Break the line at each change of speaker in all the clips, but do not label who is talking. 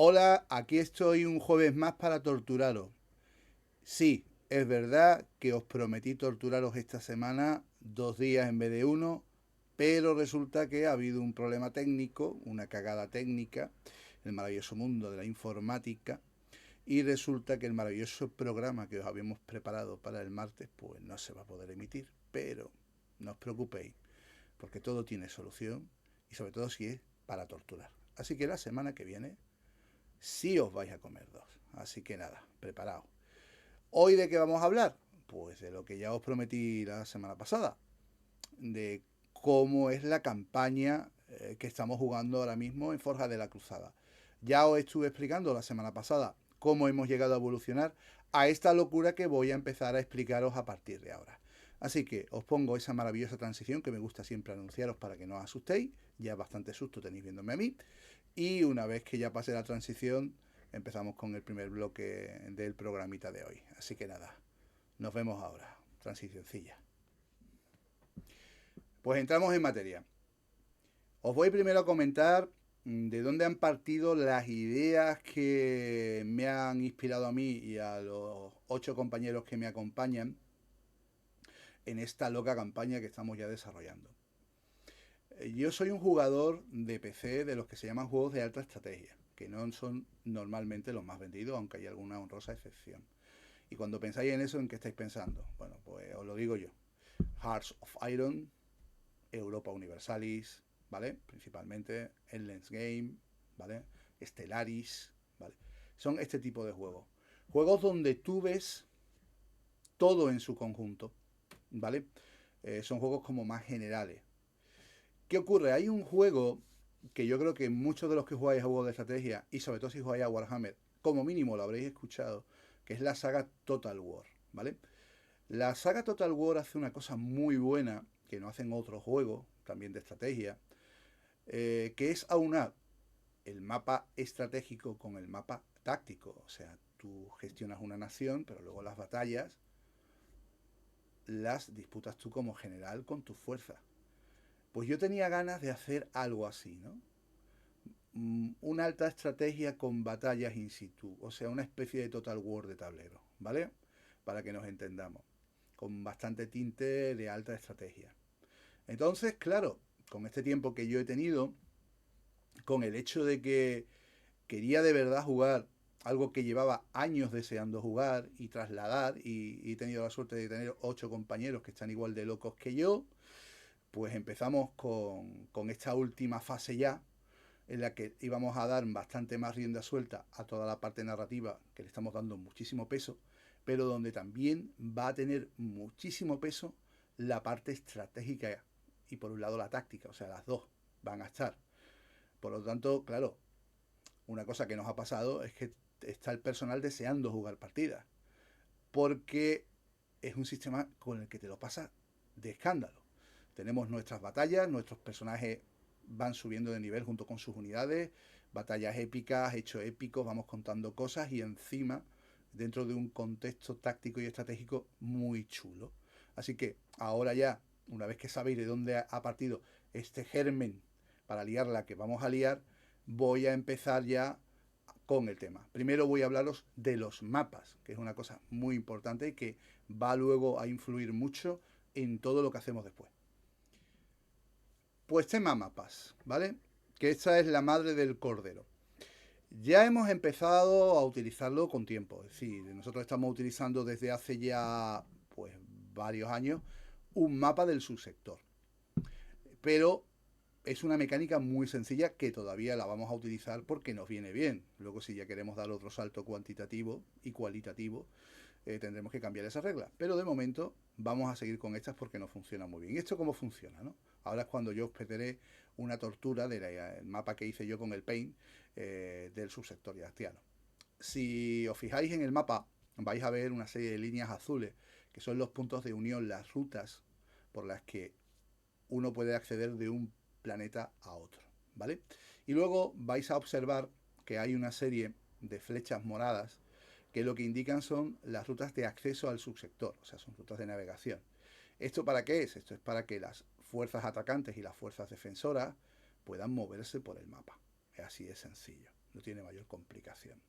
Hola, aquí estoy un jueves más para torturaros. Sí, es verdad que os prometí torturaros esta semana 2 días en vez de uno, pero resulta que ha habido un problema técnico, una cagada técnica, en el maravilloso mundo de la informática, y resulta que el maravilloso programa que os habíamos preparado para el martes, pues no se va a poder emitir, pero no os preocupéis, porque todo tiene solución, y sobre todo si es para torturar. Así que la semana que viene sí os vais a comer dos. Así que nada, preparaos. ¿Hoy de qué vamos a hablar? Pues de lo que ya os prometí la semana pasada, de cómo es la campaña que estamos jugando ahora mismo en Forja de la Cruzada. Ya os estuve explicando la semana pasada cómo hemos llegado a evolucionar a esta locura que voy a empezar a explicaros a partir de ahora. Así que os pongo esa maravillosa transición que me gusta siempre anunciaros para que no os asustéis. Ya bastante susto tenéis viéndome a mí. Y una vez que ya pase la transición, empezamos con el primer bloque del programita de hoy. Así que nada, nos vemos ahora. Transicioncilla. Pues entramos en materia. Os voy primero a comentar de dónde han partido las ideas que me han inspirado a mí y a los 8 compañeros que me acompañan en esta loca campaña que estamos ya desarrollando. Yo soy un jugador de PC de los que se llaman juegos de alta estrategia, que no son normalmente los más vendidos, aunque hay alguna honrosa excepción. Y cuando pensáis en eso, ¿en qué estáis pensando? Bueno, pues os lo digo yo. Hearts of Iron, Europa Universalis, ¿vale? Principalmente Endless Game, ¿vale? Stellaris, ¿vale? Son este tipo de juegos. Juegos donde tú ves todo en su conjunto, ¿vale? Son juegos como más generales. ¿Qué ocurre? Hay un juego que yo creo que muchos de los que jugáis a juegos de estrategia, y sobre todo si jugáis a Warhammer, como mínimo lo habréis escuchado, que es la saga Total War, ¿vale? La saga Total War hace una cosa muy buena, que no hacen otros juegos, también de estrategia, que es aunar el mapa estratégico con el mapa táctico. O sea, tú gestionas una nación, pero luego las batallas las disputas tú como general con tus fuerzas. Pues yo tenía ganas de hacer algo así, ¿no? Una alta estrategia con batallas in situ, o sea, una especie de Total War de tablero, ¿vale? Para que nos entendamos, con bastante tinte de alta estrategia. Entonces, claro, con este tiempo que yo he tenido, con el hecho de que quería de verdad jugar algo que llevaba años deseando jugar y trasladar, y he tenido la suerte de tener 8 compañeros que están igual de locos que yo, pues empezamos con esta última fase ya, en la que íbamos a dar bastante más rienda suelta a toda la parte narrativa, que le estamos dando muchísimo peso, pero donde también va a tener muchísimo peso la parte estratégica y por un lado la táctica, o sea, las dos van a estar. Por lo tanto, claro, una cosa que nos ha pasado es que está el personal deseando jugar partidas, porque es un sistema con el que te lo pasa de escándalo. Tenemos nuestras batallas, nuestros personajes van subiendo de nivel junto con sus unidades, batallas épicas, hechos épicos, vamos contando cosas y encima dentro de un contexto táctico y estratégico muy chulo. Así que ahora ya, una vez que sabéis de dónde ha partido este germen para liar la que vamos a liar, voy a empezar ya con el tema. Primero voy a hablaros de los mapas, que es una cosa muy importante y que va luego a influir mucho en todo lo que hacemos después. Pues tema mapas, ¿vale? Que esta es la madre del cordero. Ya hemos empezado a utilizarlo con tiempo, es decir, nosotros estamos utilizando desde hace ya pues varios años un mapa del subsector. Pero es una mecánica muy sencilla que todavía la vamos a utilizar porque nos viene bien. Luego si ya queremos dar otro salto cuantitativo y cualitativo, tendremos que cambiar esa regla. Pero de momento vamos a seguir con estas porque nos funciona muy bien. ¿Y esto cómo funciona? ¿No? Ahora es cuando yo os pediré una tortura del mapa que hice yo con el Paint del subsector yastiano. Si os fijáis en el mapa, vais a ver una serie de líneas azules que son los puntos de unión, las rutas por las que uno puede acceder de un planeta a otro, ¿vale? Y luego vais a observar que hay una serie de flechas moradas que lo que indican son las rutas de acceso al subsector, o sea, son rutas de navegación. ¿Esto para qué es? Esto es para que las fuerzas atacantes y las fuerzas defensoras puedan moverse por el mapa. Es así de sencillo. no tiene mayor complicación.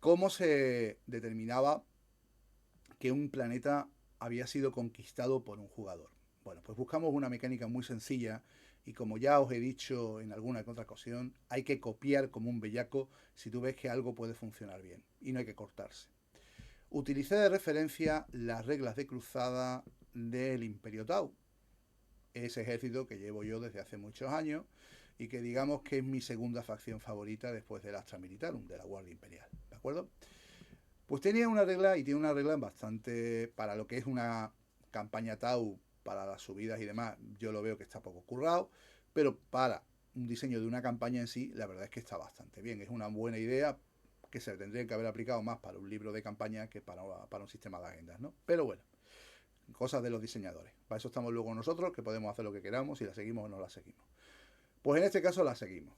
¿Cómo se determinaba que un planeta había sido conquistado por un jugador? Bueno, pues buscamos una mecánica muy sencilla y como ya os he dicho en alguna otra ocasión, hay que copiar como un bellaco si tú ves que algo puede funcionar bien y no hay que cortarse. Utilicé de referencia las reglas de cruzada del Imperio Tau, ese ejército que llevo yo desde hace muchos años y que digamos que es mi segunda facción favorita después del Astra Militarum, de la Guardia Imperial, ¿de acuerdo? Pues tenía una regla y tiene una regla bastante, para lo que es una campaña Tau, para las subidas y demás, yo lo veo que está poco currado, pero para un diseño de una campaña en sí, la verdad es que está bastante bien, es una buena idea que se tendría que haber aplicado más para un libro de campaña que para un sistema de agendas, ¿no? Pero bueno, cosas de los diseñadores. Para eso estamos luego nosotros, que podemos hacer lo que queramos, si la seguimos o no la seguimos. Pues en este caso la seguimos.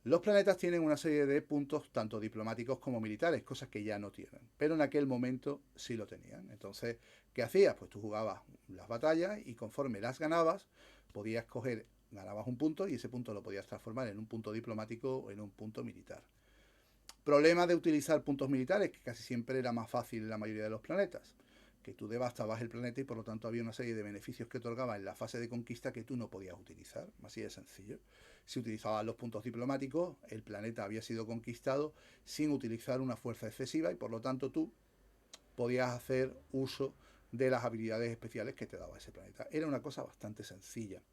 Los planetas tienen una serie de puntos tanto diplomáticos como militares, cosas que ya no tienen, pero en aquel momento sí lo tenían. Entonces, ¿qué hacías? Pues tú jugabas las batallas y conforme las ganabas, podías coger, ganabas un punto y ese punto lo podías transformar en un punto diplomático o en un punto militar. Problema de utilizar puntos militares, que casi siempre era más fácil en la mayoría de los planetas, que tú devastabas el planeta y por lo tanto había una serie de beneficios que otorgaba en la fase de conquista que tú no podías utilizar, así de sencillo. Si utilizabas los puntos diplomáticos, el planeta había sido conquistado sin utilizar una fuerza excesiva y por lo tanto tú podías hacer uso de las habilidades especiales que te daba ese planeta. Era una cosa bastante sencilla.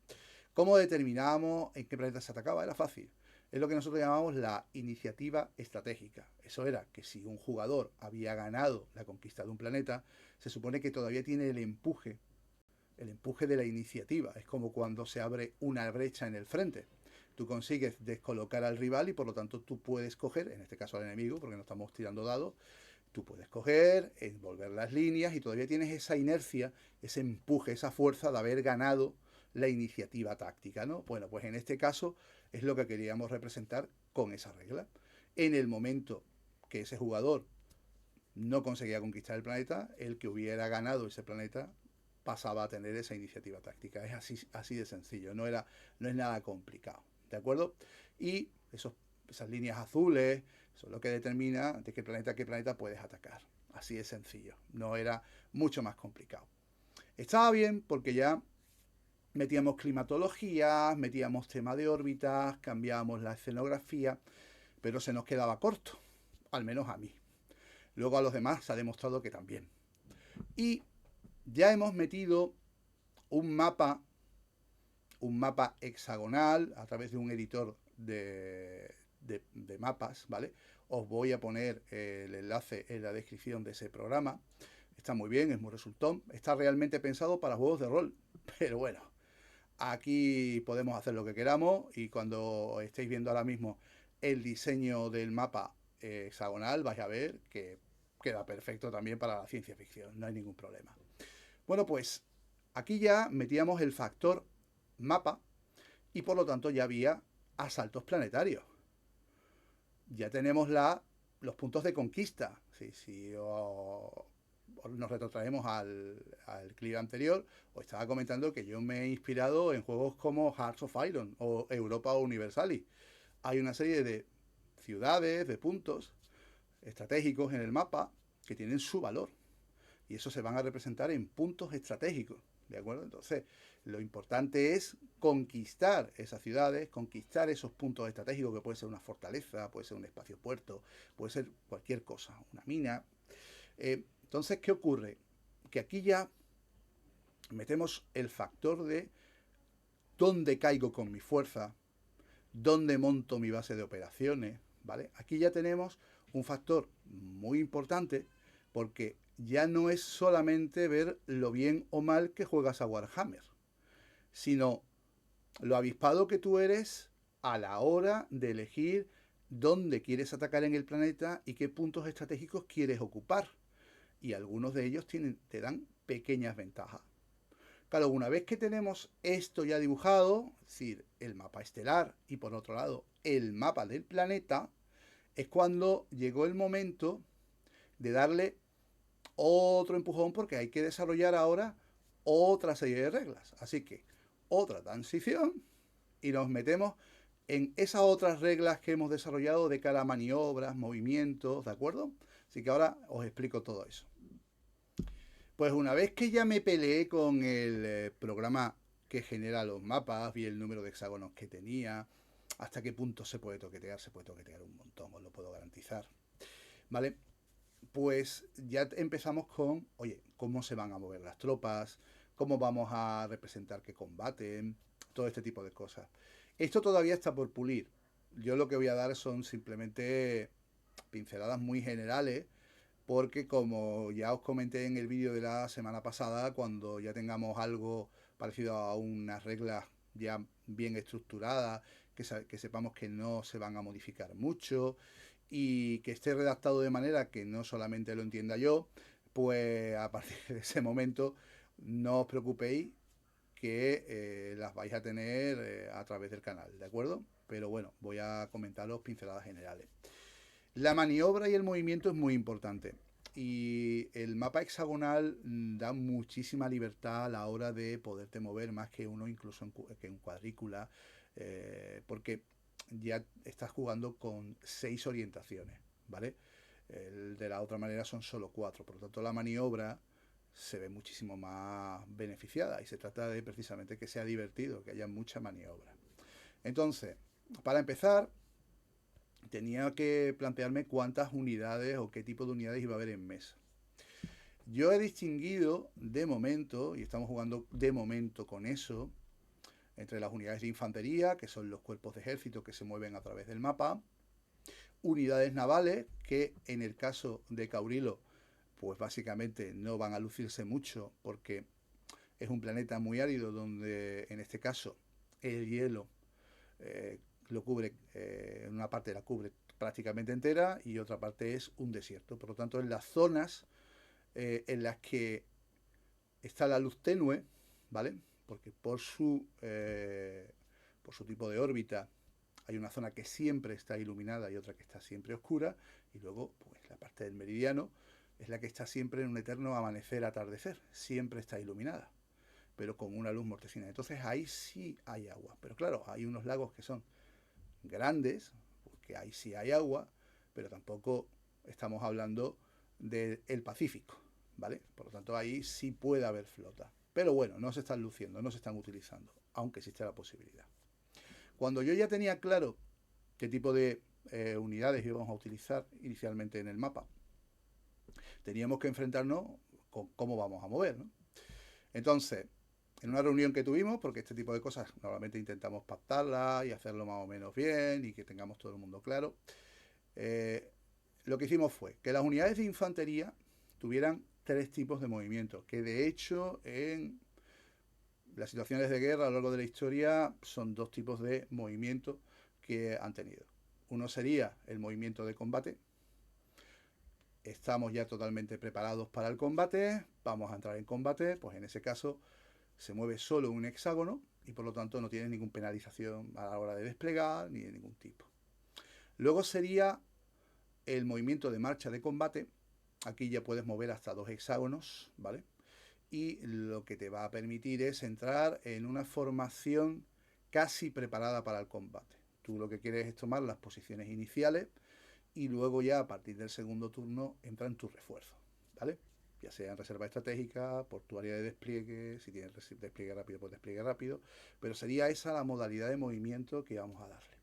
¿Cómo determinábamos en qué planeta se atacaba? Era fácil. Es lo que nosotros llamamos la iniciativa estratégica. Eso era que si un jugador había ganado la conquista de un planeta, se supone que todavía tiene el empuje de la iniciativa. Es como cuando se abre una brecha en el frente. Tú consigues descolocar al rival y por lo tanto tú puedes coger, en este caso al enemigo, porque no estamos tirando dados, tú puedes coger, envolver las líneas y todavía tienes esa inercia, ese empuje, esa fuerza de haber ganado la iniciativa táctica, ¿no? Bueno, pues en este caso es lo que queríamos representar con esa regla. En el momento que ese jugador no conseguía conquistar el planeta, el que hubiera ganado ese planeta pasaba a tener esa iniciativa táctica. Es así de sencillo, no es nada complicado, ¿de acuerdo? Y esas líneas azules son lo que determina de qué planeta puedes atacar. Así de sencillo, no era mucho más complicado. Estaba bien porque ya metíamos climatología, metíamos tema de órbitas, cambiábamos la escenografía, pero se nos quedaba corto, al menos a mí. Luego a los demás se ha demostrado que también. Y ya hemos metido un mapa hexagonal a través de un editor de mapas, ¿vale? Os voy a poner el enlace en la descripción de ese programa. Está muy bien, es muy resultón. Está realmente pensado para juegos de rol, pero bueno, aquí podemos hacer lo que queramos y cuando estéis viendo ahora mismo el diseño del mapa hexagonal vais a ver que queda perfecto también para la ciencia ficción, no hay ningún problema. Bueno, pues aquí ya metíamos el factor mapa y por lo tanto ya había asaltos planetarios. Ya tenemos los puntos de conquista. Si nos retrotraemos al clip anterior, os estaba comentando que yo me he inspirado en juegos como Hearts of Iron o Europa Universalis. Hay una serie de ciudades, de puntos estratégicos en el mapa que tienen su valor y eso se van a representar en puntos estratégicos, ¿de acuerdo? Entonces, lo importante es conquistar esas ciudades, conquistar esos puntos estratégicos, que puede ser una fortaleza, puede ser un espacio puerto, puede ser cualquier cosa, una mina. Entonces, ¿qué ocurre? Que aquí ya metemos el factor de dónde caigo con mi fuerza, dónde monto mi base de operaciones, ¿vale? Aquí ya tenemos un factor muy importante porque ya no es solamente ver lo bien o mal que juegas a Warhammer, sino lo avispado que tú eres a la hora de elegir dónde quieres atacar en el planeta y qué puntos estratégicos quieres ocupar. Y algunos de ellos te dan pequeñas ventajas. Claro, una vez que tenemos esto ya dibujado, es decir, el mapa estelar y por otro lado el mapa del planeta, es cuando llegó el momento de darle otro empujón porque hay que desarrollar ahora otra serie de reglas. Así que otra transición y nos metemos en esas otras reglas que hemos desarrollado de cara a maniobras, movimientos, ¿de acuerdo? Así que ahora os explico todo eso. Pues una vez que ya me peleé con el programa que genera los mapas, vi el número de hexágonos que tenía, hasta qué punto se puede toquetear un montón, os lo puedo garantizar. ¿Vale? Pues ya empezamos con, oye, cómo se van a mover las tropas, cómo vamos a representar que combaten, todo este tipo de cosas. Esto todavía está por pulir. Yo lo que voy a dar son simplemente pinceladas muy generales, porque como ya os comenté en el vídeo de la semana pasada, cuando ya tengamos algo parecido a unas reglas ya bien estructuradas, que sepamos que no se van a modificar mucho y que esté redactado de manera que no solamente lo entienda yo, pues a partir de ese momento no os preocupéis que las vais a tener a través del canal, ¿de acuerdo? Pero bueno, voy a comentaros pinceladas generales. La maniobra y el movimiento es muy importante. Y el mapa hexagonal da muchísima libertad a la hora de poderte mover más que uno, incluso en cuadrícula, porque ya estás jugando con 6 orientaciones, ¿vale? El de la otra manera son solo 4, por lo tanto la maniobra se ve muchísimo más beneficiada y se trata de precisamente que sea divertido, que haya mucha maniobra. Entonces, para empezar, tenía que plantearme cuántas unidades o qué tipo de unidades iba a haber en mesa. Yo he distinguido de momento, y estamos jugando de momento con eso, entre las unidades de infantería, que son los cuerpos de ejército que se mueven a través del mapa, unidades navales, que en el caso de Caurilo, pues básicamente no van a lucirse mucho porque es un planeta muy árido donde en este caso el hielo lo cubre, una parte la cubre prácticamente entera y otra parte es un desierto. Por lo tanto, en las zonas en las que está la luz tenue, ¿vale? Porque por su tipo de órbita hay una zona que siempre está iluminada y otra que está siempre oscura, y luego pues la parte del meridiano es la que está siempre en un eterno amanecer-atardecer, siempre está iluminada, pero con una luz mortecina. Entonces ahí sí hay agua, pero claro, hay unos lagos que son grandes, porque ahí sí hay agua, pero tampoco estamos hablando del Pacífico, ¿vale? Por lo tanto, ahí sí puede haber flota. Pero bueno, no se están luciendo, no se están utilizando, aunque existe la posibilidad. Cuando yo ya tenía claro qué tipo de unidades íbamos a utilizar inicialmente en el mapa, teníamos que enfrentarnos con cómo vamos a mover, ¿no? Entonces, en una reunión que tuvimos, porque este tipo de cosas normalmente intentamos pactarlas y hacerlo más o menos bien y que tengamos todo el mundo claro, lo que hicimos fue que las unidades de infantería tuvieran 3 tipos de movimientos, que de hecho en las situaciones de guerra a lo largo de la historia son 2 tipos de movimientos que han tenido. Uno sería el movimiento de combate. Estamos ya totalmente preparados para el combate, vamos a entrar en combate, pues en ese caso se mueve solo un hexágono y por lo tanto no tiene ninguna penalización a la hora de desplegar ni de ningún tipo. Luego sería el movimiento de marcha de combate. Aquí ya puedes mover hasta 2 hexágonos, ¿vale? Y lo que te va a permitir es entrar en una formación casi preparada para el combate. Tú lo que quieres es tomar las posiciones iniciales y luego ya a partir del segundo turno entran tus refuerzos, ¿vale? Ya sea en reserva estratégica, por tu área de despliegue, si tienes despliegue rápido, pues despliegue rápido, pero sería esa la modalidad de movimiento que vamos a darle.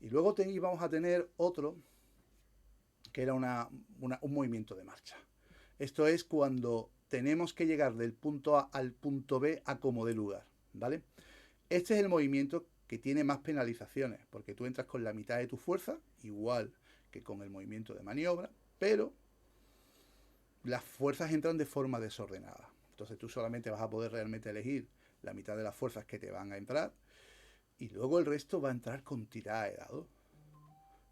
Y luego íbamos a tener otro, que era un movimiento de marcha. Esto es cuando tenemos que llegar del punto A al punto B a como de lugar, ¿vale? Este es el movimiento que tiene más penalizaciones, porque tú entras con la mitad de tu fuerza, igual que con el movimiento de maniobra, pero las fuerzas entran de forma desordenada. Entonces tú solamente vas a poder realmente elegir la mitad de las fuerzas que te van a entrar y luego el resto va a entrar con tirada de dado.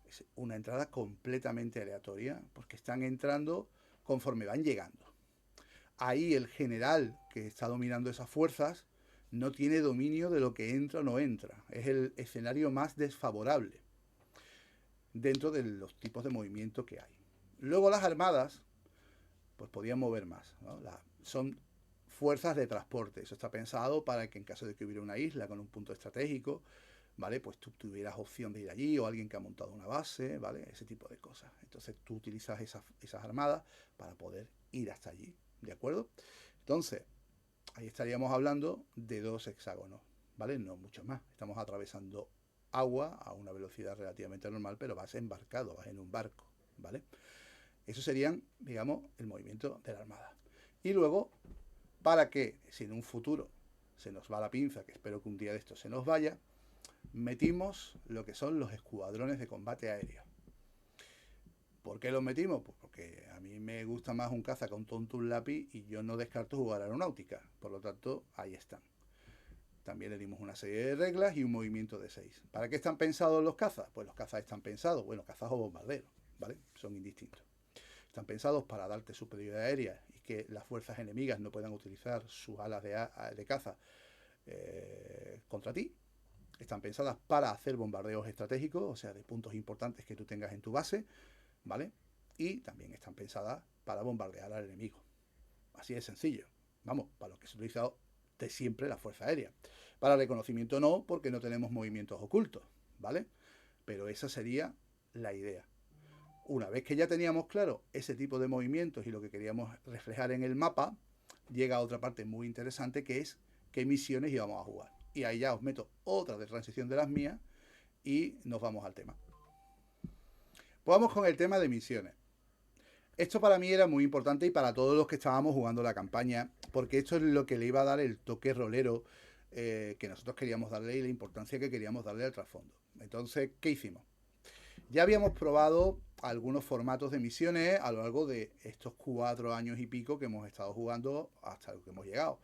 Es una entrada completamente aleatoria porque están entrando conforme van llegando. Ahí el general que está dominando esas fuerzas no tiene dominio de lo que entra o no entra. Es el escenario más desfavorable dentro de los tipos de movimiento que hay. Luego las armadas pues podían mover más, ¿no? Son fuerzas de transporte. Eso está pensado para que en caso de que hubiera una isla con un punto estratégico, ¿vale? Pues tú tuvieras opción de ir allí o alguien que ha montado una base, ¿vale? Ese tipo de cosas. Entonces tú utilizas esas armadas para poder ir hasta allí, ¿de acuerdo? Entonces, ahí estaríamos hablando de 2 hexágonos, ¿vale? No mucho más. Estamos atravesando agua a una velocidad relativamente normal, pero vas embarcado, vas en un barco, ¿vale? Eso serían, digamos, el movimiento de la armada. Y luego, para que, si en un futuro se nos va la pinza, que espero que un día de esto se nos vaya, metimos lo que son los escuadrones de combate aéreo. ¿Por qué los metimos? Pues porque a mí me gusta más un caza que un tonto un lápiz y yo no descarto jugar aeronáutica. Por lo tanto, ahí están. También le dimos una serie de reglas y un movimiento de 6. ¿Para qué están pensados los cazas? Pues los cazas están pensados, bueno, cazas o bombarderos, ¿vale? Son indistintos. Están pensados para darte superioridad aérea y que las fuerzas enemigas no puedan utilizar sus alas de caza contra ti. Están pensadas para hacer bombardeos estratégicos, o sea, de puntos importantes que tú tengas en tu base, ¿vale? Y también están pensadas para bombardear al enemigo. Así de sencillo. Vamos, para lo que se ha utilizado de siempre la Fuerza Aérea. Para reconocimiento no, porque no tenemos movimientos ocultos, ¿vale? Pero esa sería la idea. Una vez que ya teníamos claro ese tipo de movimientos y lo que queríamos reflejar en el mapa, llega otra parte muy interesante que es qué misiones íbamos a jugar. Y ahí ya os meto otra de transición de las mías y nos vamos al tema. Pues vamos con el tema de misiones. Esto para mí era muy importante y para todos los que estábamos jugando la campaña, porque esto es lo que le iba a dar el toque rolero que nosotros queríamos darle y la importancia que queríamos darle al trasfondo. Entonces, ¿qué hicimos? Ya habíamos probado algunos formatos de misiones a lo largo de estos 4 años y pico que hemos estado jugando hasta lo que hemos llegado.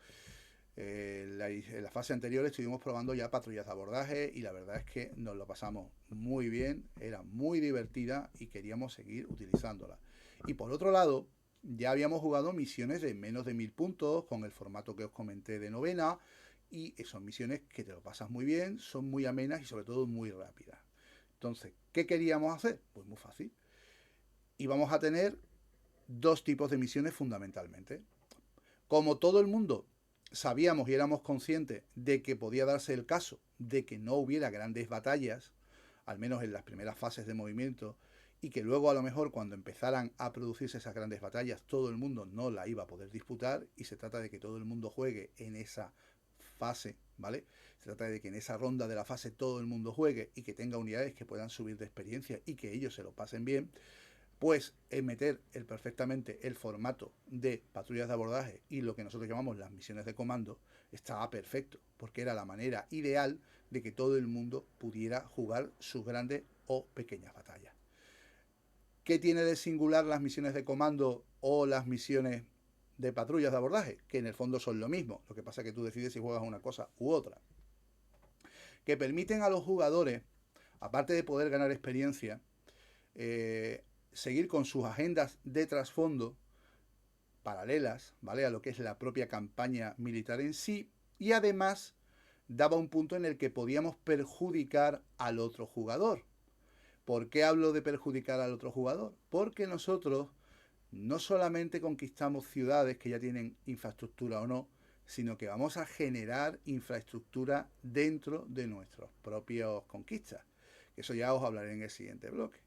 En la fase anterior estuvimos probando ya patrullas de abordaje y la verdad es que nos lo pasamos muy bien, era muy divertida y queríamos seguir utilizándola. Y por otro lado, ya habíamos jugado misiones de menos de 1000 puntos con el formato que os comenté de novena y son misiones que te lo pasas muy bien, son muy amenas y sobre todo muy rápidas. Entonces, ¿qué queríamos hacer? Pues muy fácil. Y vamos a tener 2 tipos de misiones fundamentalmente. Como todo el mundo sabíamos y éramos conscientes de que podía darse el caso de que no hubiera grandes batallas, al menos en las primeras fases de movimiento, y que luego a lo mejor cuando empezaran a producirse esas grandes batallas todo el mundo no la iba a poder disputar y se trata de que todo el mundo juegue en esa fase, ¿vale? Se trata de que en esa ronda de la fase todo el mundo juegue y que tenga unidades que puedan subir de experiencia y que ellos se lo pasen bien, pues meter perfectamente el formato de patrullas de abordaje y lo que nosotros llamamos las misiones de comando estaba perfecto, porque era la manera ideal de que todo el mundo pudiera jugar sus grandes o pequeñas batallas. ¿Qué tiene de singular las misiones de comando o las misiones de patrullas de abordaje? Que en el fondo son lo mismo, lo que pasa es que tú decides si juegas una cosa u otra. Que permiten a los jugadores, aparte de poder ganar experiencia, seguir con sus agendas de trasfondo paralelas, ¿vale? A lo que es la propia campaña militar en sí, y además daba un punto en el que podíamos perjudicar al otro jugador. ¿Por qué hablo de perjudicar al otro jugador? Porque nosotros no solamente conquistamos ciudades que ya tienen infraestructura o no, sino que vamos a generar infraestructura dentro de nuestros propios conquistas. Eso ya os hablaré en el siguiente bloque.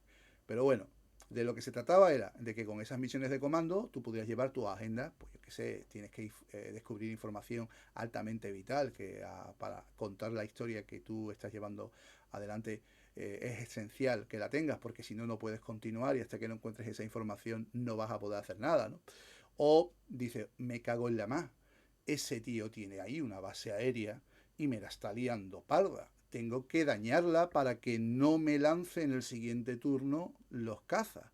Pero bueno, de lo que se trataba era de que con esas misiones de comando tú pudieras llevar tu agenda, pues yo qué sé, tienes que descubrir información altamente vital para contar la historia que tú estás llevando adelante. Es esencial que la tengas porque si no, no puedes continuar y hasta que no encuentres esa información no vas a poder hacer nada, ¿no? O dice, me cago en la más, ese tío tiene ahí una base aérea y me la está liando parda. Tengo que dañarla para que no me lance en el siguiente turno los cazas.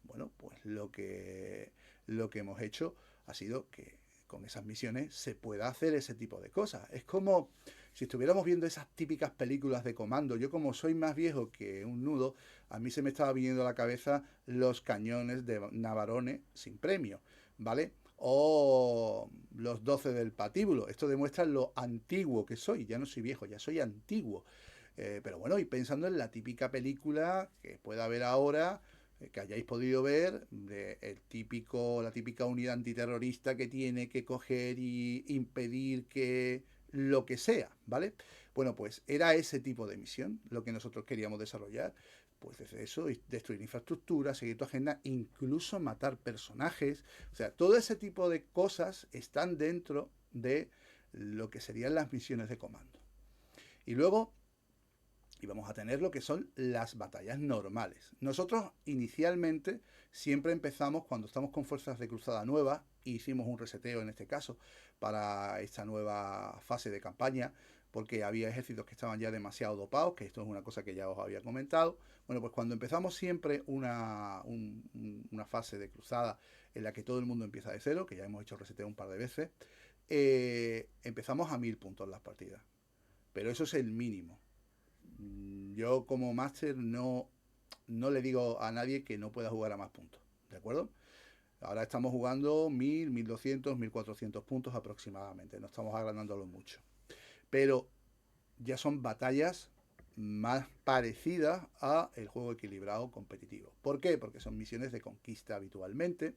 Bueno, pues lo que hemos hecho ha sido que con esas misiones se pueda hacer ese tipo de cosas. Es como si estuviéramos viendo esas típicas películas de comando. Yo como soy más viejo que un nudo, a mí se me estaba viniendo a la cabeza los cañones de Navarone sin premio, ¿vale? O los 12 del patíbulo. Esto demuestra lo antiguo que soy. Ya no soy viejo, ya soy antiguo. Pero bueno, y pensando en la típica película que pueda haber ahora, que hayáis podido ver, de la típica unidad antiterrorista que tiene que coger y impedir que lo que sea, ¿vale? Bueno, pues era ese tipo de misión lo que nosotros queríamos desarrollar. Pues desde eso, destruir infraestructura, seguir tu agenda, incluso matar personajes. O sea, todo ese tipo de cosas están dentro de lo que serían las misiones de comando. Y luego íbamos a tener lo que son las batallas normales. Nosotros inicialmente siempre empezamos cuando estamos con fuerzas de cruzada nuevas, hicimos un reseteo en este caso para esta nueva fase de campaña, porque había ejércitos que estaban ya demasiado dopados, que esto es una cosa que ya os había comentado. Bueno, pues cuando empezamos siempre una fase de cruzada en la que todo el mundo empieza de cero, que ya hemos hecho reseteo un par de veces, empezamos a 1000 puntos las partidas. Pero eso es el mínimo. Yo como máster no le digo a nadie que no pueda jugar a más puntos, ¿de acuerdo? Ahora estamos jugando 1000, 1200, 1400 puntos aproximadamente, no estamos agrandándolo mucho. Pero ya son batallas más parecidas a el juego equilibrado competitivo. ¿Por qué? Porque son misiones de conquista habitualmente,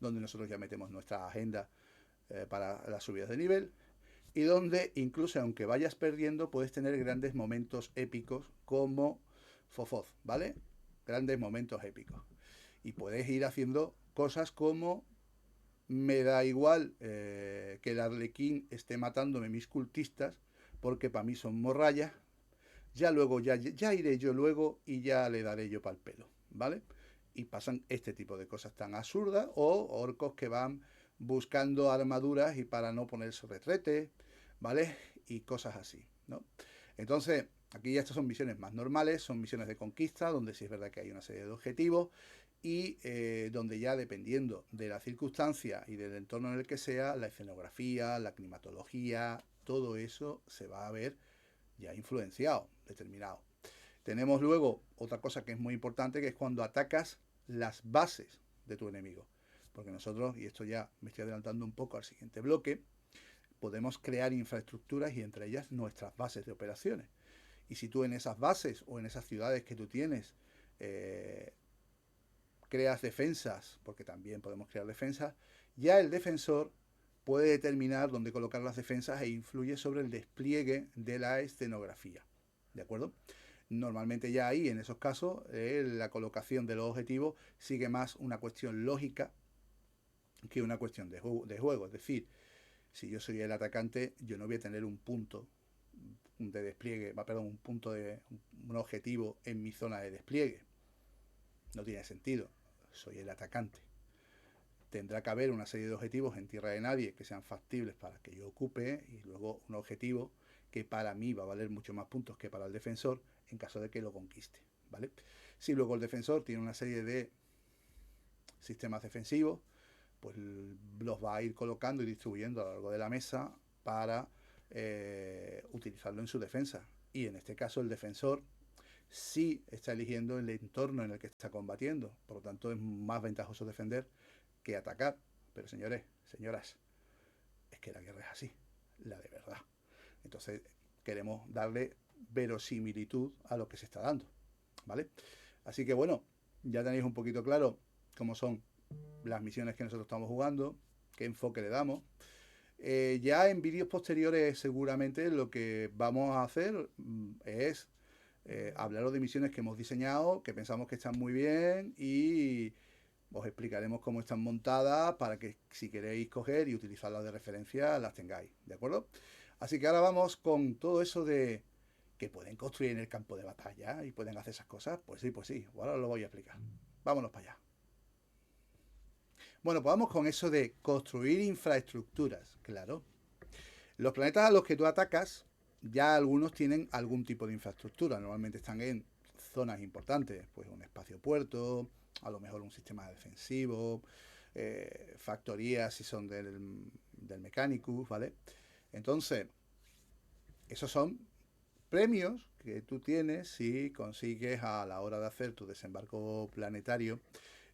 donde nosotros ya metemos nuestra agenda para las subidas de nivel, y donde incluso aunque vayas perdiendo puedes tener grandes momentos épicos como Fofoz, ¿vale? Grandes momentos épicos. Y puedes ir haciendo cosas como me da igual que el Arlequín esté matándome mis cultistas porque para mí son morrayas. Ya luego, ya iré yo luego y ya le daré yo pa'l pelo, ¿vale? Y pasan este tipo de cosas tan absurdas o orcos que van buscando armaduras y para no ponerse retrete, ¿vale? Y cosas así, ¿no? Entonces, aquí ya estas son misiones más normales, son misiones de conquista, donde sí es verdad que hay una serie de objetivos y donde ya dependiendo de la circunstancia y del entorno en el que sea, la escenografía, la climatología, todo eso se va a ver ya influenciado, determinado. Tenemos luego otra cosa que es muy importante, que es cuando atacas las bases de tu enemigo. Porque nosotros, y esto ya me estoy adelantando un poco al siguiente bloque, podemos crear infraestructuras y entre ellas nuestras bases de operaciones. Y si tú en esas bases o en esas ciudades que tú tienes creas defensas, porque también podemos crear defensas, ya el defensor puede determinar dónde colocar las defensas e influye sobre el despliegue de la escenografía. ¿De acuerdo? Normalmente ya ahí, en esos casos, la colocación de los objetivos sigue más una cuestión lógica que una cuestión de juego. Es decir, si yo soy el atacante, yo no voy a tener un punto de despliegue, perdón, un objetivo en mi zona de despliegue. No tiene sentido. Soy el atacante. Tendrá que haber una serie de objetivos en tierra de nadie que sean factibles para que yo ocupe y luego un objetivo que para mí va a valer mucho más puntos que para el defensor en caso de que lo conquiste, ¿vale? Si luego el defensor tiene una serie de sistemas defensivos, pues los va a ir colocando y distribuyendo a lo largo de la mesa para utilizarlo en su defensa. Y en este caso el defensor sí está eligiendo el entorno en el que está combatiendo, por lo tanto es más ventajoso defender que atacar. Pero señores, señoras, es que la guerra es así, la de verdad. Entonces queremos darle verosimilitud a lo que se está dando, ¿vale? Así que bueno, ya tenéis un poquito claro cómo son las misiones que nosotros estamos jugando, qué enfoque le damos. Ya en vídeos posteriores seguramente lo que vamos a hacer es hablaros de misiones que hemos diseñado, que pensamos que están muy bien y os explicaremos cómo están montadas para que si queréis coger y utilizarlas de referencia las tengáis, ¿de acuerdo? Así que ahora vamos con todo eso de que pueden construir en el campo de batalla y pueden hacer esas cosas. Pues sí, ahora lo voy a explicar. Vámonos para allá. Bueno, pues vamos con eso de construir infraestructuras, claro. Los planetas a los que tú atacas, ya algunos tienen algún tipo de infraestructura. Normalmente están en zonas importantes, pues un espacio puerto, a lo mejor un sistema defensivo, factorías si son del Mechanicus, ¿vale? Entonces, esos son premios que tú tienes si consigues a la hora de hacer tu desembarco planetario,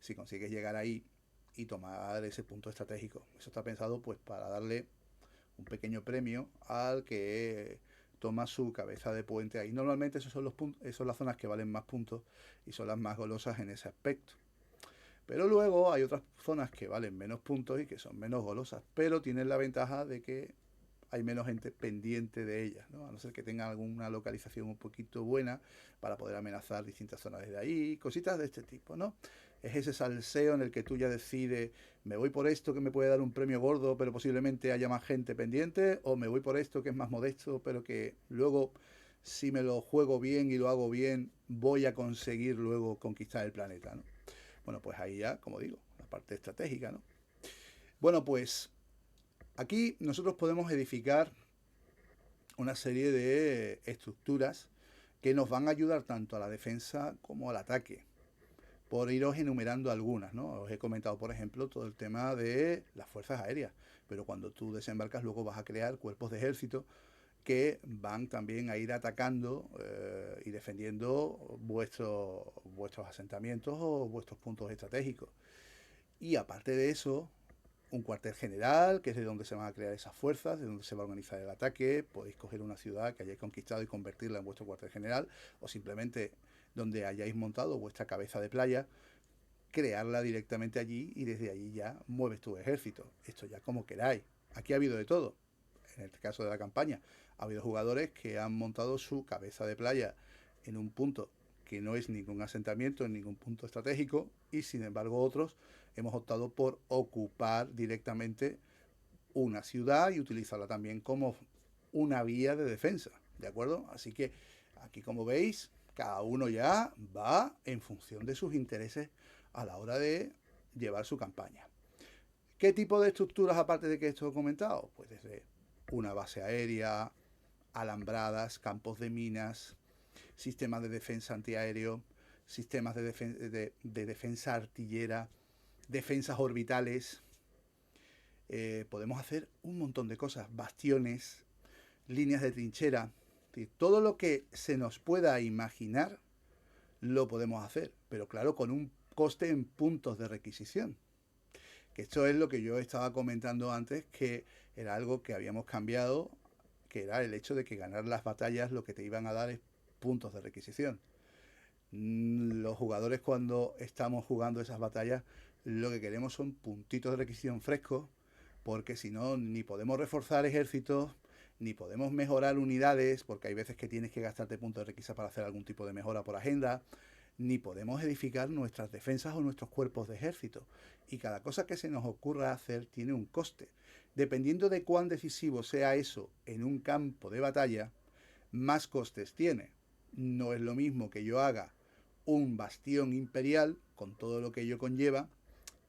si consigues llegar ahí y tomar ese punto estratégico. Eso está pensado pues para darle un pequeño premio al que toma su cabeza de puente ahí. Normalmente esos son los puntos, esas son las zonas que valen más puntos y son las más golosas en ese aspecto. Pero luego hay otras zonas que valen menos puntos y que son menos golosas, pero tienen la ventaja de que hay menos gente pendiente de ellas, ¿no? A no ser que tengan alguna localización un poquito buena para poder amenazar distintas zonas desde ahí, cositas de este tipo, ¿no? Es ese salseo en el que tú ya decides, me voy por esto que me puede dar un premio gordo, pero posiblemente haya más gente pendiente, o me voy por esto que es más modesto, pero que luego, si me lo juego bien y lo hago bien, voy a conseguir luego conquistar el planeta, ¿no? Bueno, pues ahí ya, como digo, la parte estratégica, ¿no? Bueno, pues aquí nosotros podemos edificar una serie de estructuras que nos van a ayudar tanto a la defensa como al ataque. Por iros enumerando algunas, ¿no? Os he comentado, por ejemplo, todo el tema de las fuerzas aéreas, pero cuando tú desembarcas luego vas a crear cuerpos de ejército que van también a ir atacando y defendiendo vuestros asentamientos o vuestros puntos estratégicos. Y aparte de eso, un cuartel general, que es de donde se van a crear esas fuerzas, de donde se va a organizar el ataque. Podéis coger una ciudad que hayáis conquistado y convertirla en vuestro cuartel general, o simplemente donde hayáis montado vuestra cabeza de playa, crearla directamente allí y desde allí ya mueves tu ejército. Esto ya como queráis. Aquí ha habido de todo. En el caso de la campaña, ha habido jugadores que han montado su cabeza de playa en un punto que no es ningún asentamiento, en ningún punto estratégico, y sin embargo otros hemos optado por ocupar directamente una ciudad y utilizarla también como una vía de defensa, ¿de acuerdo? Así que aquí, como veis, cada uno ya va en función de sus intereses a la hora de llevar su campaña. ¿Qué tipo de estructuras, aparte de que esto he comentado? Pues desde una base aérea, alambradas, campos de minas, sistemas de defensa antiaéreo, sistemas de defensa artillera, defensas orbitales. Podemos hacer un montón de cosas, bastiones, líneas de trinchera. Todo lo que se nos pueda imaginar lo podemos hacer, pero claro, con un coste en puntos de requisición. Que esto es lo que yo estaba comentando antes, que era algo que habíamos cambiado, que era el hecho de que ganar las batallas lo que te iban a dar es puntos de requisición. Los jugadores, cuando estamos jugando esas batallas, lo que queremos son puntitos de requisición frescos, porque si no, ni podemos reforzar ejércitos, ni podemos mejorar unidades, porque hay veces que tienes que gastarte puntos de requisa para hacer algún tipo de mejora por agenda, ni podemos edificar nuestras defensas o nuestros cuerpos de ejército. Y cada cosa que se nos ocurra hacer tiene un coste. Dependiendo de cuán decisivo sea eso en un campo de batalla, más costes tiene. No es lo mismo que yo haga un bastión imperial, con todo lo que ello conlleva,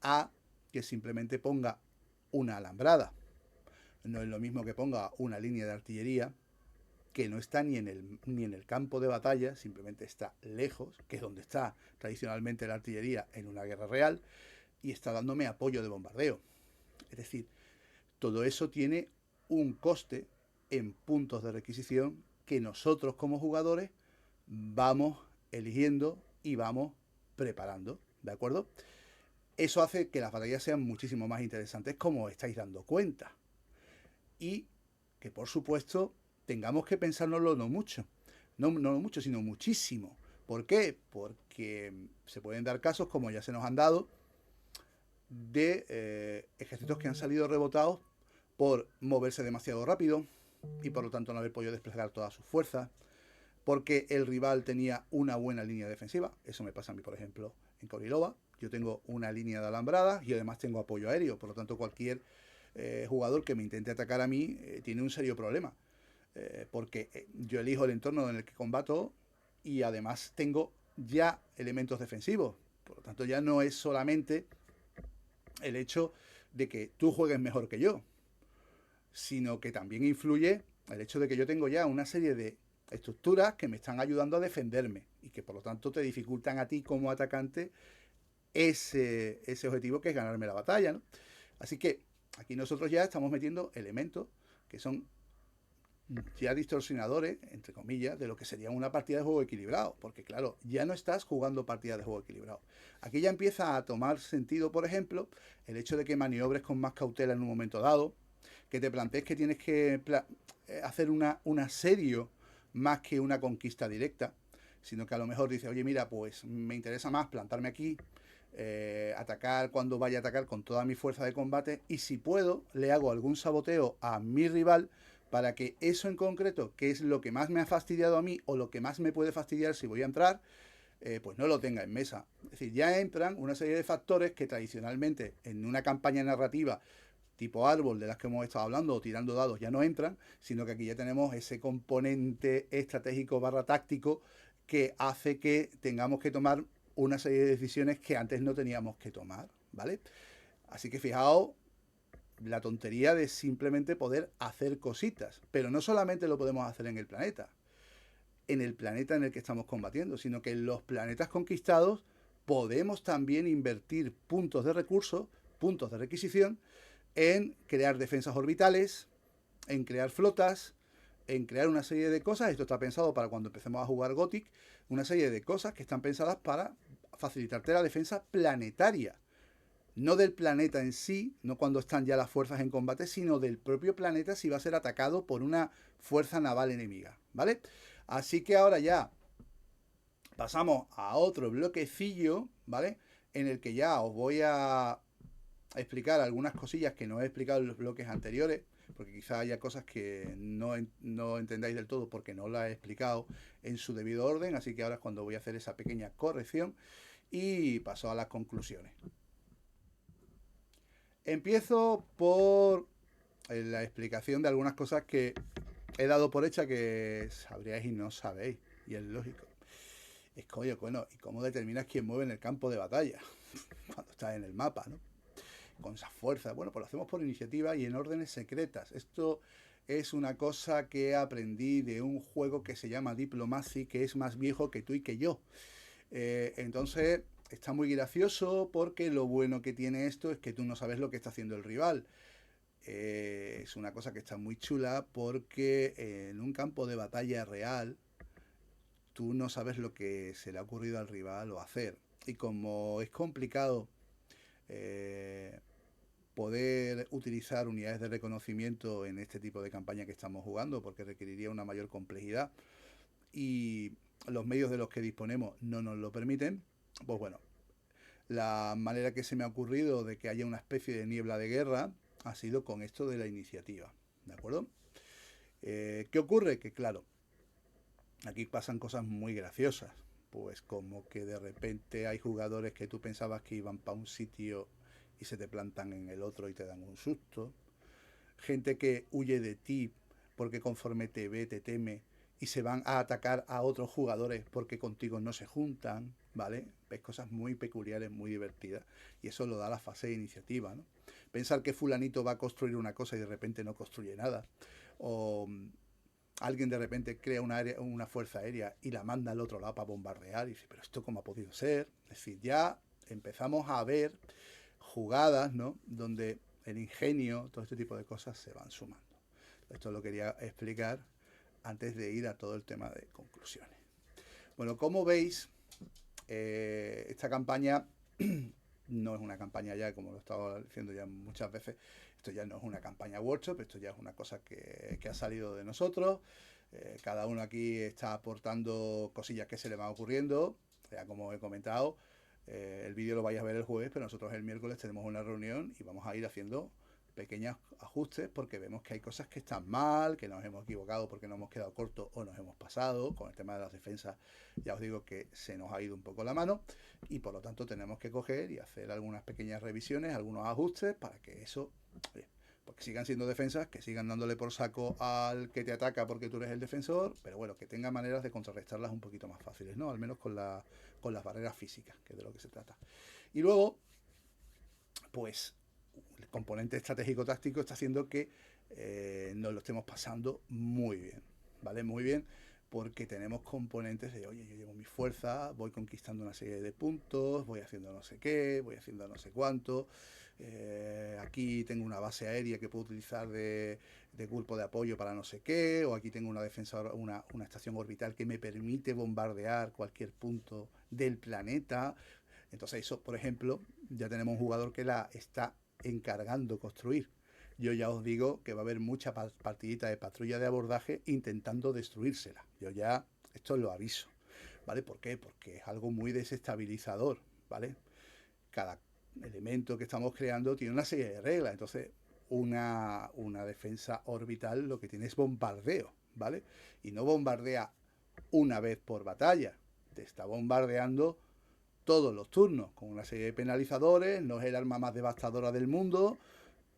a que simplemente ponga una alambrada. No es lo mismo que ponga una línea de artillería, que no está ni en el campo de batalla, simplemente está lejos, que es donde está tradicionalmente la artillería en una guerra real, y está dándome apoyo de bombardeo. Es decir, todo eso tiene un coste en puntos de requisición que nosotros como jugadores vamos eligiendo y vamos preparando, ¿de acuerdo? Eso hace que las batallas sean muchísimo más interesantes, como os estáis dando cuenta. Y que, por supuesto, tengamos que pensárnoslo no mucho. No mucho, sino muchísimo. ¿Por qué? Porque se pueden dar casos, como ya se nos han dado, de ejércitos que han salido rebotados por moverse demasiado rápido y por lo tanto no haber podido desplegar todas sus fuerzas, porque el rival tenía una buena línea defensiva. Eso me pasa a mí, por ejemplo, en Korilova. Yo tengo una línea de alambradas y además tengo apoyo aéreo, por lo tanto cualquier jugador que me intente atacar a mí tiene un serio problema, porque yo elijo el entorno en el que combato y además tengo ya elementos defensivos. Por lo tanto, ya no es solamente el hecho de que tú juegues mejor que yo, sino que también influye el hecho de que yo tengo ya una serie de estructuras que me están ayudando a defenderme y que por lo tanto te dificultan a ti como atacante ese objetivo, que es ganarme la batalla, ¿no? Así que aquí nosotros ya estamos metiendo elementos que son ya distorsionadores, entre comillas, de lo que sería una partida de juego equilibrado, porque claro, ya no estás jugando partidas de juego equilibrado. Aquí ya empieza a tomar sentido, por ejemplo, el hecho de que maniobres con más cautela en un momento dado, que te plantees que tienes que hacer un asedio más que una conquista directa, sino que a lo mejor dices, oye, mira, pues me interesa más plantarme aquí, atacar cuando vaya a atacar con toda mi fuerza de combate, y si puedo, le hago algún saboteo a mi rival para que eso en concreto, que es lo que más me ha fastidiado a mí o lo que más me puede fastidiar si voy a entrar, pues no lo tenga en mesa. Es decir, ya entran una serie de factores que tradicionalmente en una campaña narrativa tipo árbol de las que hemos estado hablando o tirando dados ya no entran, sino que aquí ya tenemos ese componente estratégico barra táctico que hace que tengamos que tomar una serie de decisiones que antes no teníamos que tomar, ¿vale? Así que fijaos la tontería de simplemente poder hacer cositas, pero no solamente lo podemos hacer en el planeta en el que estamos combatiendo, sino que en los planetas conquistados podemos también invertir puntos de recursos, puntos de requisición, en crear defensas orbitales, en crear flotas, en crear una serie de cosas. Esto está pensado para cuando empecemos a jugar Gothic, una serie de cosas que están pensadas para facilitarte la defensa planetaria. No del planeta en sí, no cuando están ya las fuerzas en combate, sino del propio planeta si va a ser atacado por una fuerza naval enemiga, ¿vale? Así que ahora ya pasamos a otro bloquecillo, ¿vale? En el que ya os voy a explicar algunas cosillas que no he explicado en los bloques anteriores, porque quizá haya cosas que no entendáis del todo porque no las he explicado en su debido orden, así que ahora es cuando voy a hacer esa pequeña corrección y paso a las conclusiones. Empiezo por la explicación de algunas cosas que he dado por hecha que sabríais y no sabéis, y es lógico. Es coño, bueno, ¿y cómo determinas quién mueve en el campo de batalla? Cuando estás en el mapa, ¿no? Con esas fuerzas. Bueno, pues lo hacemos por iniciativa y en órdenes secretas. Esto es una cosa que aprendí de un juego que se llama Diplomacy, que es más viejo que tú y que yo. Entonces, está muy gracioso porque lo bueno que tiene esto es que tú no sabes lo que está haciendo el rival. Es una cosa que está muy chula porque en un campo de batalla real tú no sabes lo que se le ha ocurrido al rival o hacer. Y como es complicado eh, poder utilizar unidades de reconocimiento en este tipo de campaña que estamos jugando, porque requeriría una mayor complejidad y los medios de los que disponemos no nos lo permiten, pues bueno, la manera que se me ha ocurrido de que haya una especie de niebla de guerra ha sido con esto de la iniciativa, ¿de acuerdo? ¿Qué ocurre? Que claro, aquí pasan cosas muy graciosas, pues como que de repente hay jugadores que tú pensabas que iban para un sitio y se te plantan en el otro y te dan un susto, gente que huye de ti porque conforme te ve te teme y se van a atacar a otros jugadores porque contigo no se juntan, ¿vale? Ves cosas muy peculiares, muy divertidas y eso lo da la fase de iniciativa, ¿no? Pensar que fulanito va a construir una cosa y de repente no construye nada, o alguien de repente crea una fuerza aérea y la manda al otro lado para bombardear y dice, pero esto cómo ha podido ser. Es decir, ya empezamos a ver jugadas, ¿no? Donde el ingenio, todo este tipo de cosas se van sumando. Esto lo quería explicar antes de ir a todo el tema de conclusiones. Bueno, como veis, esta campaña no es una campaña ya, como lo estaba diciendo ya muchas veces, esto ya no es una campaña workshop, esto ya es una cosa que ha salido de nosotros. Cada uno aquí está aportando cosillas que se le van ocurriendo, ya como he comentado. El vídeo lo vais a ver el jueves, pero nosotros el miércoles tenemos una reunión y vamos a ir haciendo pequeños ajustes porque vemos que hay cosas que están mal, que nos hemos equivocado porque nos hemos quedado cortos o nos hemos pasado. Con el tema de las defensas ya os digo que se nos ha ido un poco la mano y por lo tanto tenemos que coger y hacer algunas pequeñas revisiones, algunos ajustes para que eso, pues que sigan siendo defensas, que sigan dándole por saco al que te ataca porque tú eres el defensor, pero bueno, que tenga maneras de contrarrestarlas un poquito más fáciles, ¿no? Al menos con las barreras físicas, que es de lo que se trata. Y luego, pues el componente estratégico táctico está haciendo que nos lo estemos pasando muy bien, ¿vale? Muy bien, porque tenemos componentes de, oye, yo llevo mi fuerza, voy conquistando una serie de puntos, voy haciendo no sé qué, voy haciendo no sé cuánto, aquí tengo una base aérea que puedo utilizar de grupo de apoyo para no sé qué, o aquí tengo una defensa, una estación orbital que me permite bombardear cualquier punto del planeta. Entonces eso, por ejemplo, ya tenemos un jugador que la está encargando construir. Yo ya os digo que va a haber mucha partidita de patrulla de abordaje intentando destruírsela. Yo ya esto lo aviso, ¿vale? ¿Por qué? Porque es algo muy desestabilizador, ¿vale? cada elemento que estamos creando tiene una serie de reglas. Entonces, una defensa orbital lo que tiene es bombardeo, ¿vale? Y no bombardea una vez por batalla, te está bombardeando todos los turnos, con una serie de penalizadores, no es el arma más devastadora del mundo,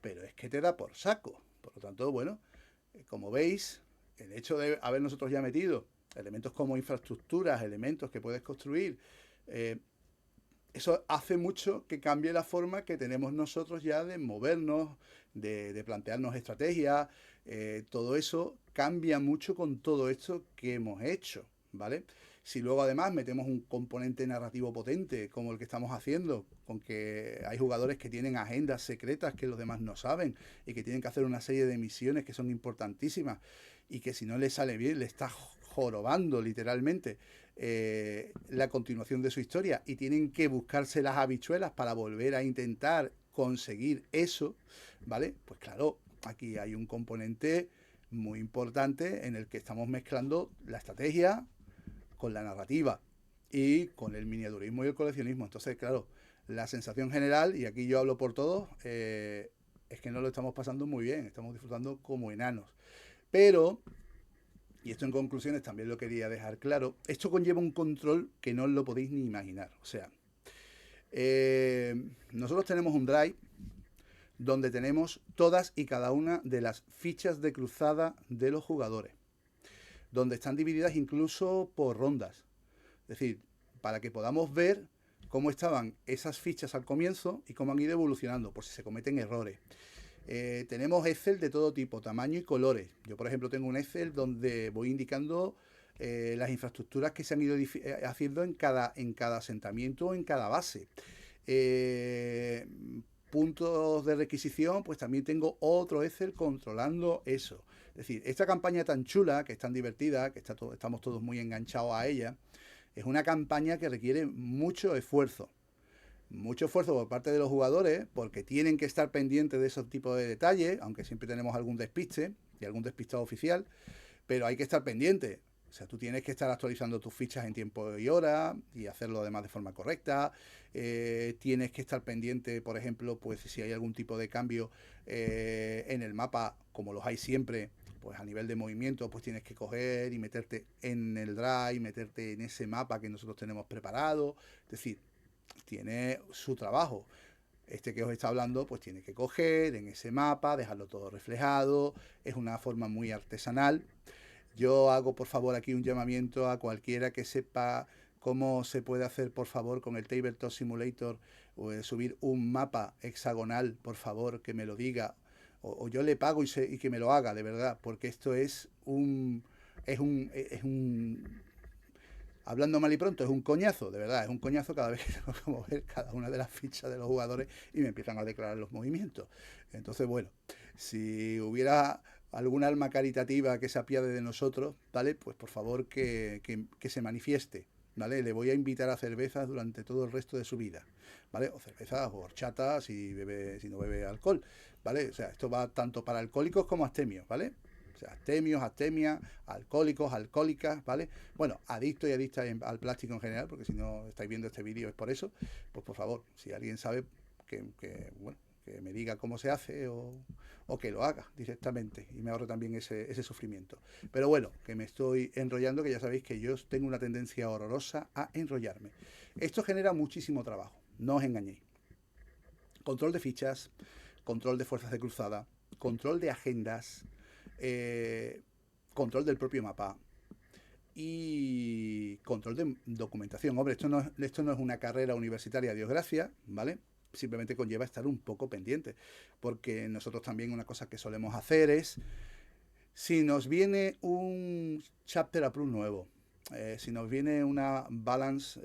pero es que te da por saco. Por lo tanto, bueno, como veis, el hecho de haber nosotros ya metido elementos como infraestructuras, elementos que puedes construir, eso hace mucho que cambie la forma que tenemos nosotros ya de movernos, de plantearnos estrategias. Todo eso cambia mucho con todo esto que hemos hecho, ¿vale? Si luego además metemos un componente narrativo potente como el que estamos haciendo, con que hay jugadores que tienen agendas secretas que los demás no saben y que tienen que hacer una serie de misiones que son importantísimas y que si no les sale bien le está jorobando literalmente la continuación de su historia y tienen que buscarse las habichuelas para volver a intentar conseguir eso, ¿vale? Pues claro, aquí hay un componente muy importante en el que estamos mezclando la estrategia con la narrativa y con el miniaturismo y el coleccionismo. Entonces, claro, la sensación general, y aquí yo hablo por todos, es que no lo estamos pasando muy bien, estamos disfrutando como enanos. Pero, y esto en conclusiones también lo quería dejar claro, esto conlleva un control que no lo podéis ni imaginar. O sea, nosotros tenemos un drive donde tenemos todas y cada una de las fichas de cruzada de los jugadores, donde están divididas incluso por rondas. Es decir, para que podamos ver cómo estaban esas fichas al comienzo y cómo han ido evolucionando, por si se cometen errores. Tenemos Excel de todo tipo, tamaño y colores. Yo, por ejemplo, tengo un Excel donde voy indicando las infraestructuras que se han ido haciendo en cada asentamiento o en cada base. Puntos de requisición, pues también tengo otro Excel controlando eso. Es decir, esta campaña tan chula, que es tan divertida, que estamos todos muy enganchados a ella, es una campaña que requiere mucho esfuerzo. Mucho esfuerzo por parte de los jugadores, porque tienen que estar pendientes de esos tipos de detalles, aunque siempre tenemos algún despiste y algún despistado oficial, pero hay que estar pendiente. O sea, tú tienes que estar actualizando tus fichas en tiempo y hora y hacerlo además de forma correcta. Tienes que estar pendiente, por ejemplo, pues si hay algún tipo de cambio en el mapa, como los hay siempre, pues a nivel de movimiento, pues tienes que coger y meterte en el drive, meterte en ese mapa que nosotros tenemos preparado. Es decir, tiene su trabajo. Este que os está hablando, pues tiene que coger en ese mapa, dejarlo todo reflejado. Es una forma muy artesanal. Yo hago, por favor, aquí un llamamiento a cualquiera que sepa cómo se puede hacer, por favor, con el Tabletop Simulator, o subir un mapa hexagonal, por favor, que me lo diga. O yo le pago y que me lo haga, de verdad, porque esto es un... Es un hablando mal y pronto, es un coñazo, de verdad, es un coñazo cada vez que tengo que mover cada una de las fichas de los jugadores y me empiezan a declarar los movimientos. Entonces, bueno, si hubiera algún alma caritativa que se apiade de nosotros, ¿vale? Pues por favor que se manifieste, ¿vale? Le voy a invitar a cervezas durante todo el resto de su vida, ¿vale? O cervezas o horchata si no bebe alcohol, ¿vale? O sea, esto va tanto para alcohólicos como astemios, ¿vale? O sea, astemios, astemia, alcohólicos, alcohólicas, ¿vale? Bueno, adictos y adictas al plástico en general, porque si no estáis viendo este vídeo es por eso. Pues por favor, si alguien sabe bueno, que me diga cómo se hace o que lo haga directamente y me ahorro también ese sufrimiento. Pero bueno, que me estoy enrollando, que ya sabéis que yo tengo una tendencia horrorosa a enrollarme. Esto genera muchísimo trabajo, no os engañéis. Control de fichas, control de fuerzas de cruzada, control de agendas, control del propio mapa y control de documentación. Hombre, esto no es una carrera universitaria, Dios gracias, ¿vale? Simplemente conlleva estar un poco pendiente, porque nosotros también una cosa que solemos hacer es, si nos viene un chapter approve nuevo, si nos viene una balance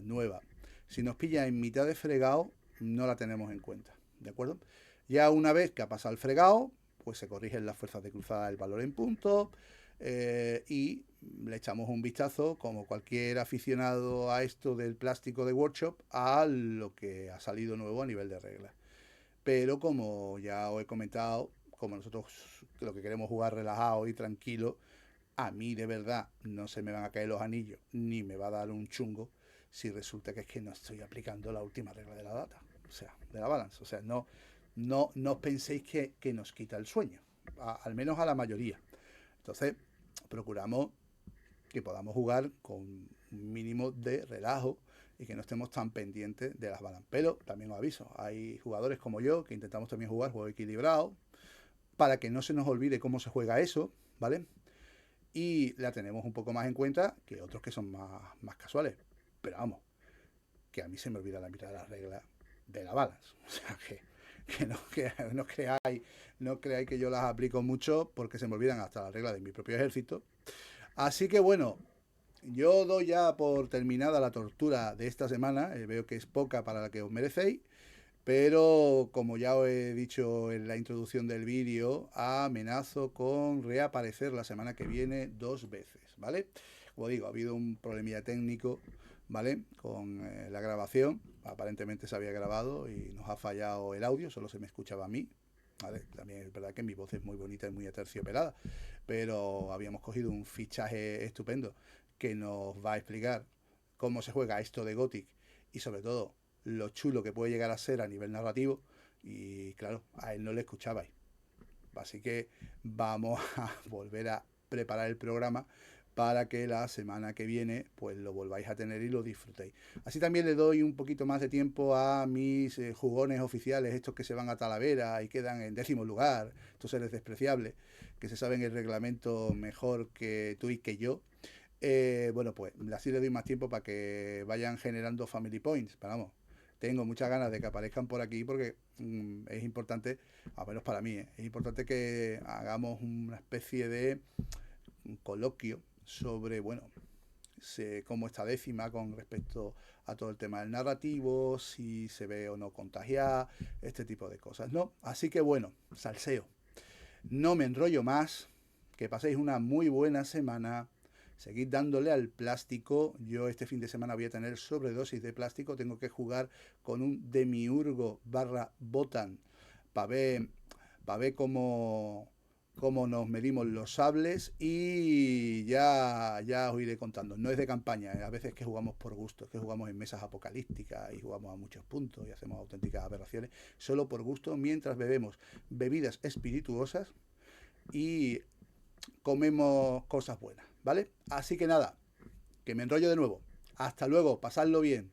nueva, si nos pilla en mitad de fregado, no la tenemos en cuenta, ¿de acuerdo? Ya una vez que ha pasado el fregado, pues se corrigen las fuerzas de cruzada del valor en puntos y le echamos un vistazo, como cualquier aficionado a esto del plástico de workshop, a lo que ha salido nuevo a nivel de reglas. Pero como ya os he comentado, como nosotros lo que queremos jugar relajado y tranquilo, a mí de verdad no se me van a caer los anillos ni me va a dar un chungo, si resulta que es que no estoy aplicando la última regla de la data, o sea, de la balance. O sea, no penséis que nos quita el sueño, al menos a la mayoría. Entonces, procuramos que podamos jugar con un mínimo de relajo y que no estemos tan pendientes de las balas. Pero también os aviso, hay jugadores como yo que intentamos también jugar juego equilibrado para que no se nos olvide cómo se juega eso, ¿vale? Y la tenemos un poco más en cuenta que otros que son más casuales. Pero vamos, que a mí se me olvida la mitad de las reglas de la balance. O sea, que no creáis que yo las aplico mucho porque se me olvidan hasta las reglas de mi propio ejército. Así que bueno, yo doy ya por terminada la tortura de esta semana. Veo que es poca para la que os merecéis. Pero como ya os he dicho en la introducción del vídeo, amenazo con reaparecer la semana que viene 2 veces, ¿vale? Como digo, ha habido un problemilla técnico, ¿vale? Con la grabación. Aparentemente se había grabado y nos ha fallado el audio, solo se me escuchaba a mí. ¿Vale? También es verdad que mi voz es muy bonita y muy aterciopelada, pero habíamos cogido un fichaje estupendo que nos va a explicar cómo se juega esto de Gothic y sobre todo lo chulo que puede llegar a ser a nivel narrativo, y claro, a él no le escuchabais. Así que vamos a volver a preparar el programa para que la semana que viene pues lo volváis a tener y lo disfrutéis. Así también le doy un poquito más de tiempo a mis jugones oficiales, estos que se van a Talavera y quedan en 10º lugar, estos seres despreciables, que se saben el reglamento mejor que tú y que yo. Bueno, pues así le doy más tiempo para que vayan generando family points. Pero vamos, tengo muchas ganas de que aparezcan por aquí porque es importante, al menos para mí, es importante que hagamos una especie de un coloquio sobre, bueno, cómo está décima con respecto a todo el tema del narrativo, si se ve o no contagiada, este tipo de cosas, ¿no? Así que bueno, salseo. No me enrollo más, que paséis una muy buena semana. Seguid dándole al plástico. Yo este fin de semana voy a tener sobredosis de plástico. Tengo que jugar con un demiurgo / botan para ver cómo nos medimos los sables, y ya os iré contando. No es de campaña, a veces que jugamos por gusto, es que jugamos en mesas apocalípticas y jugamos a muchos puntos y hacemos auténticas aberraciones solo por gusto, mientras bebemos bebidas espirituosas y comemos cosas buenas, ¿vale? Así que nada, que me enrollo de nuevo. Hasta luego, pasadlo bien.